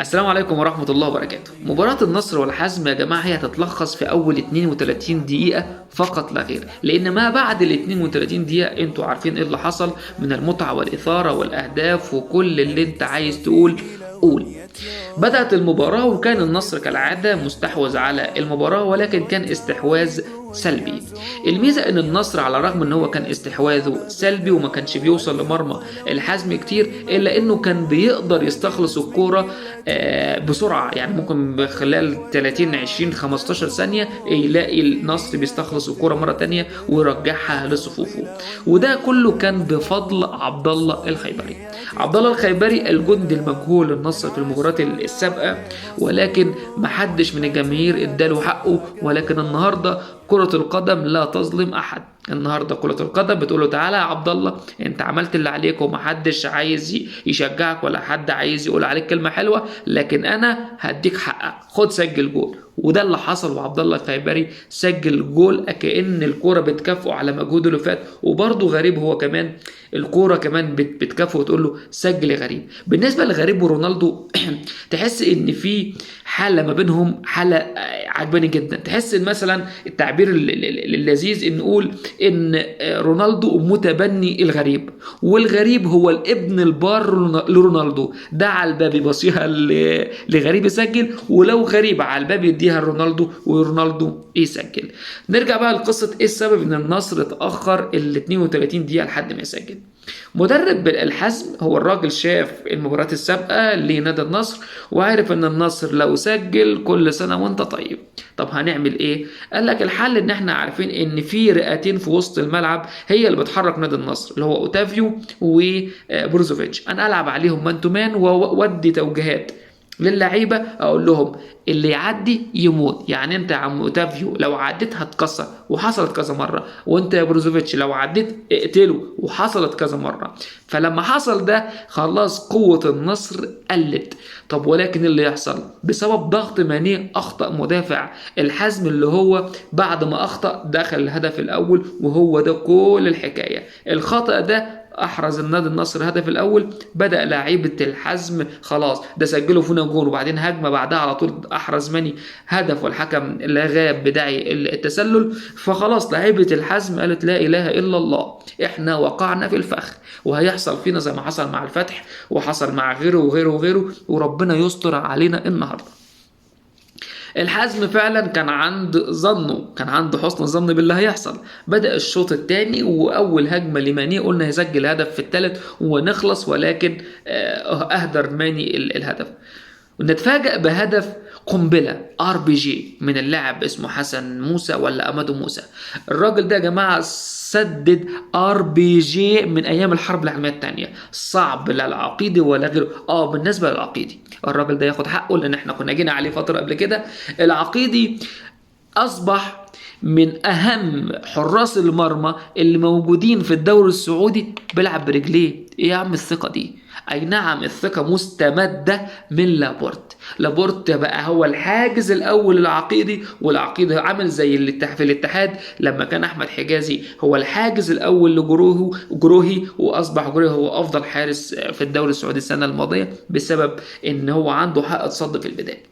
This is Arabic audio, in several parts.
السلام عليكم ورحمة الله وبركاته. مباراة النصر والحزم يا جماعة هي هتتلخص في أول 32 دقيقة فقط لا غير، لأن ما بعد ال 32 دقيقة أنتوا عارفين إيه اللي حصل من المتعة والإثارة والأهداف وكل اللي أنت عايز تقول قول. بدأت المباراة وكان النصر كالعادة مستحوذ على المباراة، ولكن كان استحواذ سلبي. الميزة ان النصر على الرغم ان هو كان استحواذه سلبي وما كانش بيوصل لمرمى الحزم كتير، الا انه كان بيقدر يستخلص الكورة بسرعة. يعني ممكن خلال 30 20 15 ثانية يلاقي النصر بيستخلص الكورة مرة تانية ويرجعها لصفوفه، وده كله كان بفضل عبد الله الخيبري. عبد الله الخيبري الجندي المجهول للنصر في المباراة السابقة، ولكن محدش من الجماهير اداله حقه. ولكن النهارده كرة القدم لا تظلم أحد. النهارده كرة القدم بتقول له تعالى يا عبد الله، انت عملت اللي عليك ومحدش عايز يشجعك ولا حد عايز يقول عليك كلمة حلوة، لكن انا هديك حقك، خد سجل جول. وده اللي حصل، وعبد الله الخيبري سجل جول كأن الكورة بتكافئه على مجهوده اللي فات. وبرضه غريب هو كمان الكورة كمان بتكافئه وتقول له سجل يا غريب. بالنسبة لغريب ورونالدو تحس ان في حالة ما بينهم، حالة عجباني جدا. تحس ان مثلا التعبير اللذيذ ان نقول ان رونالدو متبني الغريب، والغريب هو الابن البار لرونالدو. ده على الباب يبصيها لغريب يسجل، ولو غريب على الباب يديها لرونالدو ورونالدو يسجل. نرجع بقى لقصة ايه السبب ان النصر اتأخر ال 32 دقيقة لحد ما يسجل. مدرب الحزم هو الراجل شاف المباراة السابقة لنادي النصر وعارف ان النصر لو سجل كل سنة وانت طيب. طب هنعمل ايه؟ قال لك الحل ان احنا عارفين ان في رئتين في وسط الملعب هي اللي بتحرك نادي النصر، اللي هو اوتافيو وبروزوفيتش. انا العب عليهم مان تو مان وودي توجيهات للعيبه، اقول لهم اللي يعدي يموت. يعني انت يا عم اوتافيو لو عديت هتكسر، وحصلت كذا مره، وانت يا بروزوفيتش لو عديت اقتله، وحصلت كذا مره. فلما حصل ده خلاص قوه النصر قلت. طب ولكن اللي يحصل بسبب ضغط ماني اخطا مدافع الحزم، اللي هو بعد ما اخطا دخل الهدف الاول، وهو ده كل الحكايه. الخطا ده احرز النادي النصر الهدف الاول، بدا لاعيبه الحزم خلاص ده سجلوا فينا جول، وبعدين هجمه بعدها على طول احرز ماني هدف والحكم لغى بداعي التسلل. فخلاص لاعيبه الحزم قالت لا اله الا الله، احنا وقعنا في الفخ وهيحصل فينا زي ما حصل مع الفتح وحصل مع غيره وغيره وغيره، وربنا يستر علينا النهارده. الحزم فعلا كان عنده حسن ظن باللي هيحصل. بدأ الشوط الثاني واول هجمه لماني قلنا هيسجل هدف في الثالث ونخلص، ولكن اهدر ماني الهدف. ونتفاجأ بهدف قنبلة RPG من اللاعب اسمه حسن موسى ولا أمادو موسى. الراجل ده يا جماعة سدد RPG من أيام الحرب العالمية الثانية، صعب لا العقيدي ولا غيره. بالنسبة للعقيدي الراجل ده ياخد حقه، لأن احنا كنا جينا عليه فترة قبل كده. العقيدي أصبح من أهم حراس المرمى اللي موجودين في الدوري السعودي، بيلعب برجليه. إيه يا عم الثقة دي؟ أي نعم الثقة مستمدة من لابورت بقى هو الحاجز الأول للعقيدي، والعقيدي عامل زي في الاتحاد لما كان أحمد حجازي هو الحاجز الأول لجروهي، وأصبح جروهي هو أفضل حارس في الدوري السعودي السنة الماضية بسبب إن هو عنده حق صد في البداية.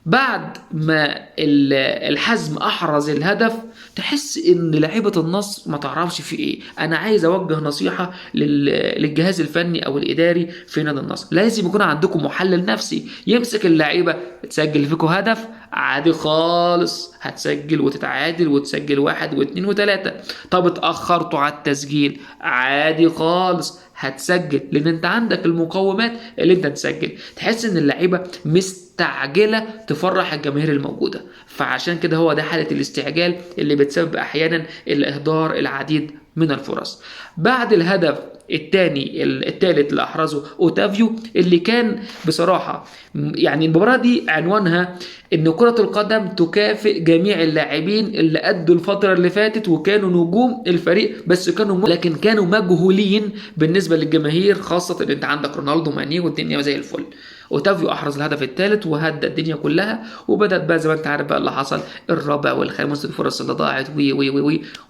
بعد ما الحزم احرز الهدف تحس ان لعيبه النصر ما تعرفش في ايه. انا عايز اوجه نصيحه للجهاز الفني او الاداري في نادي النصر، لازم يكون عندكم محلل نفسي يمسك اللعيبه. تسجل فيكم هدف عادي خالص، هتسجل وتتعادل وتسجل 1 و2 و3. طب اتاخرتوا على التسجيل عادي خالص، هتسجل لان انت عندك المقومات اللي انت تسجل. تحس ان اللعيبه مستعجله تفرح الجماهير الموجوده، فعشان كده هو ده حاله الاستعجال اللي بتسبب احيانا الاهدار العديد من الفرص. بعد الهدف الثالث اللي احرزه اوتافيو، اللي كان بصراحه يعني المباراه دي عنوانها ان كره القدم تكافئ جميع اللاعبين اللي ادوا الفتره اللي فاتت وكانوا نجوم الفريق، بس لكن كانوا مجهولين بالنسبه للجماهير، خاصه ان انت عندك رونالدو ماني والدنيا زي الفل. اوتافيو احرز الهدف الثالث وهدى الدنيا كلها، وبدات بقى زي ما انت عارف بقى اللي حصل، الرابع والخامس الفرص اللي ضاعت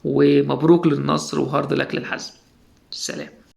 ومبروك للنصر وهارد لك للحزم. سلام.